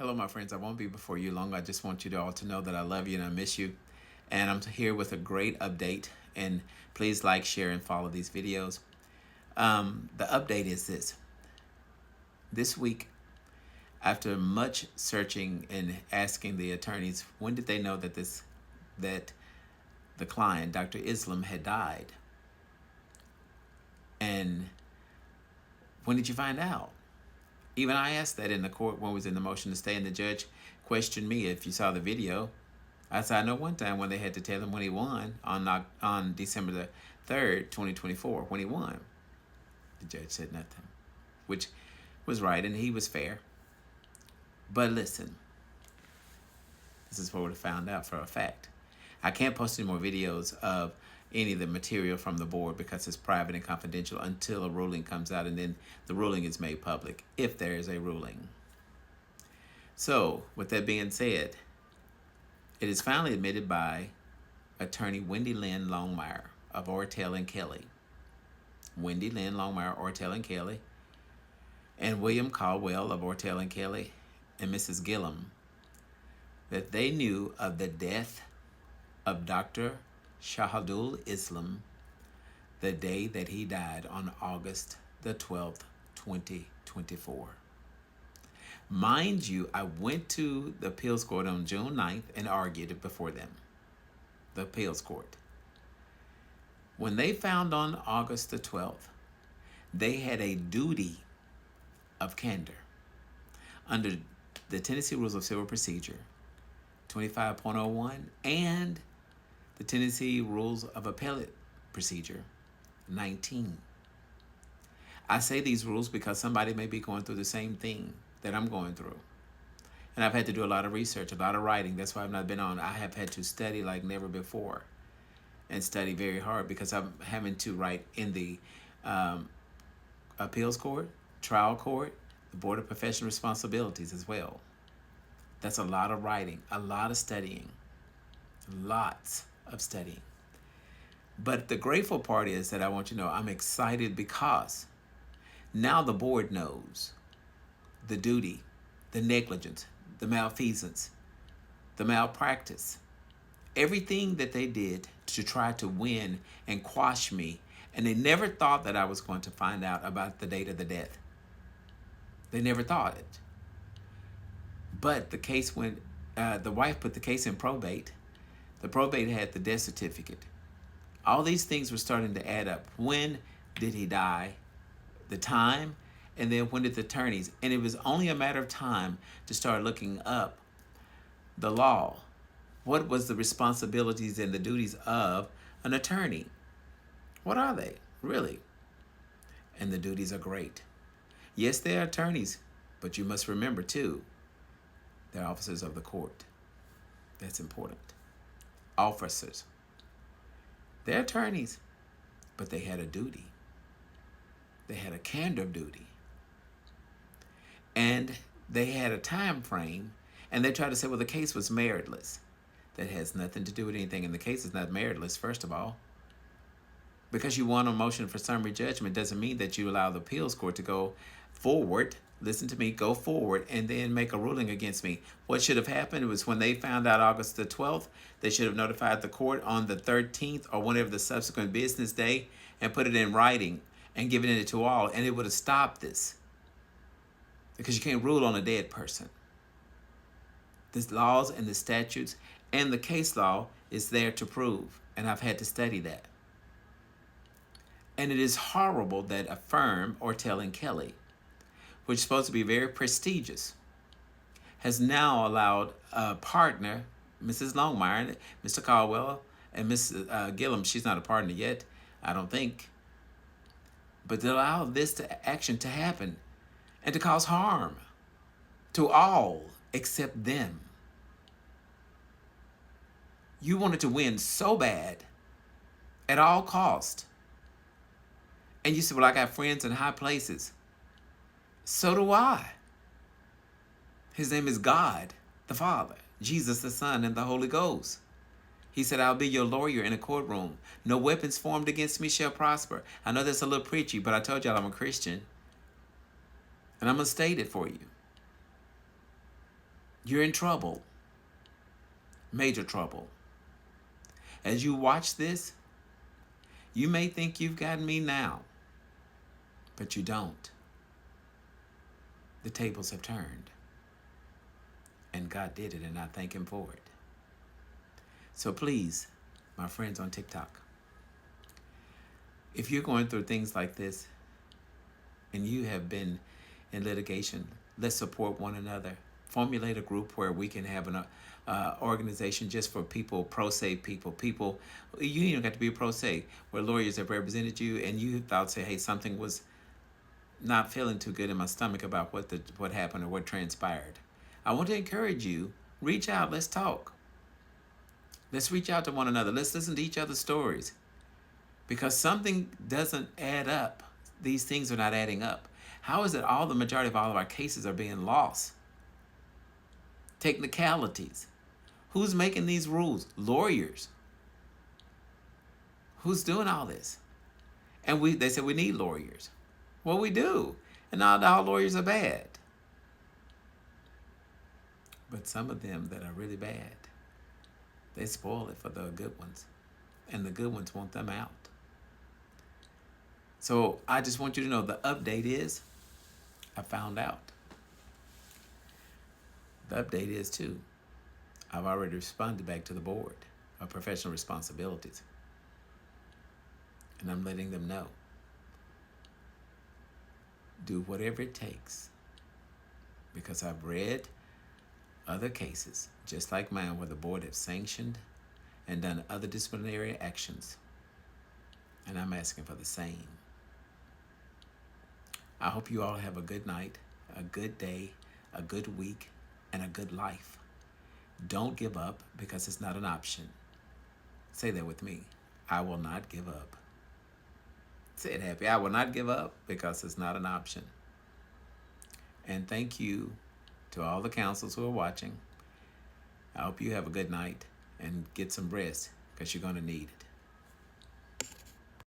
Hello, my friends. I won't be before you long. I just want you all to know that I love you and I miss you. And I'm here with a great update. And please like, share, and follow these videos. The update is this. This week, after much searching and asking the attorneys, when did they know that the client, Dr. Islam, had died? And when did you find out? Even I asked that in the court when we was in the motion to stay, and the judge questioned me. If you saw the video, I said, I know one time when they had to tell him when he won on December the 3rd, 2024, when he won. The judge said nothing, which was right, and he was fair. But listen, this is what we found out for a fact. I can't post any more videos of any of the material from the board because it's private and confidential until a ruling comes out, and then the ruling is made public, if there is a ruling. So, with that being said, it is finally admitted by attorney Wendy Lynn Longmire of Ortel and Kelly. Wendy Lynn Longmire, Ortel and Kelly, and William Caldwell of Ortel and Kelly, and Mrs. Gillum, that they knew of the death of Dr. Shahidul Islam the day that he died on August the 12th, 2024. Mind you, I went to the appeals court on June 9th and argued it before them, the appeals court. When they found on August the 12th, they had a duty of candor under the Tennessee Rules of Civil Procedure 25.01 and the Tennessee Rules of Appellate Procedure 19. I say these rules because somebody may be going through the same thing that I'm going through. And I've had to do a lot of research, a lot of writing. That's why I've not been on. I have had to study like never before and study very hard because I'm having to write in the appeals court, trial court, the Board of Professional Responsibilities as well. That's a lot of writing, a lot of studying, lots of studying. But the grateful part is that I want you to know I'm excited because now the board knows the duty, the negligence, the malfeasance, the malpractice, everything that they did to try to win and quash me. And they never thought that I was going to find out about the date of the death. They never thought it. But the case went, the wife put the case in probate. The probate had the death certificate. All these things were starting to add up. When did he die? The time, and then when did the attorneys? And it was only a matter of time to start looking up the law. What was the responsibilities and the duties of an attorney? What are they, really? And the duties are great. Yes, they are attorneys, but you must remember, too, they're officers of the court. That's important. Officers. They're attorneys, but they had a duty. They had a candor duty. And they had a time frame, and they tried to say, well, the case was meritless. That has nothing to do with anything, and the case is not meritless, first of all. Because you won a motion for summary judgment doesn't mean that you allow the appeals court to go forward, listen to me, go forward, and then make a ruling against me. What should have happened was when they found out August the 12th, they should have notified the court on the 13th or whenever the subsequent business day and put it in writing and given it to all, and it would have stopped this. Because you can't rule on a dead person. The laws and the statutes and the case law is there to prove, and I've had to study that. And it is horrible that a firm, Ortel and Kelly, which is supposed to be very prestigious, has now allowed a partner, Mrs. Longmire, Mr. Caldwell, and Mrs. Gillum, she's not a partner yet, I don't think, but to allow this action to happen and to cause harm to all except them. You wanted to win so bad at all cost. And you said, well, I got friends in high places. So do I. His name is God, the Father, Jesus, the Son, and the Holy Ghost. He said, I'll be your lawyer in a courtroom. No weapons formed against me shall prosper. I know that's a little preachy, but I told y'all I'm a Christian. And I'm going to state it for you. You're in trouble, major trouble. As you watch this, you may think you've gotten me now, but you don't. The tables have turned, and God did it, and I thank Him for it. So please, my friends on TikTok, if you're going through things like this and you have been in litigation, let's support one another. Formulate a group where we can have an organization just for people, pro se people. You even got to be a pro se, where lawyers have represented you, and you thought, say, hey, something was not feeling too good in my stomach about what happened or what transpired. I want to encourage you, reach out, let's talk. Let's reach out to one another. Let's listen to each other's stories. Because something doesn't add up. These things are not adding up. How is it the majority of all of our cases are being lost? Technicalities. Who's making these rules? Lawyers. Who's doing all this? And they said we need lawyers. Well, we do. And not all lawyers are bad. But some of them that are really bad, they spoil it for the good ones. And the good ones want them out. So I just want you to know the update is, I found out. The update is too, I've already responded back to the board of professional responsibilities. And I'm letting them know. Do whatever it takes. Because I've read other cases, just like mine, where the board has sanctioned and done other disciplinary actions. And I'm asking for the same. I hope you all have a good night, a good day, a good week, and a good life. Don't give up, because it's not an option. Say that with me. I will not give up. Say it happy. I will not give up, because it's not an option. And thank you to all the counsels who are watching. I hope you have a good night and get some rest, because you're going to need it.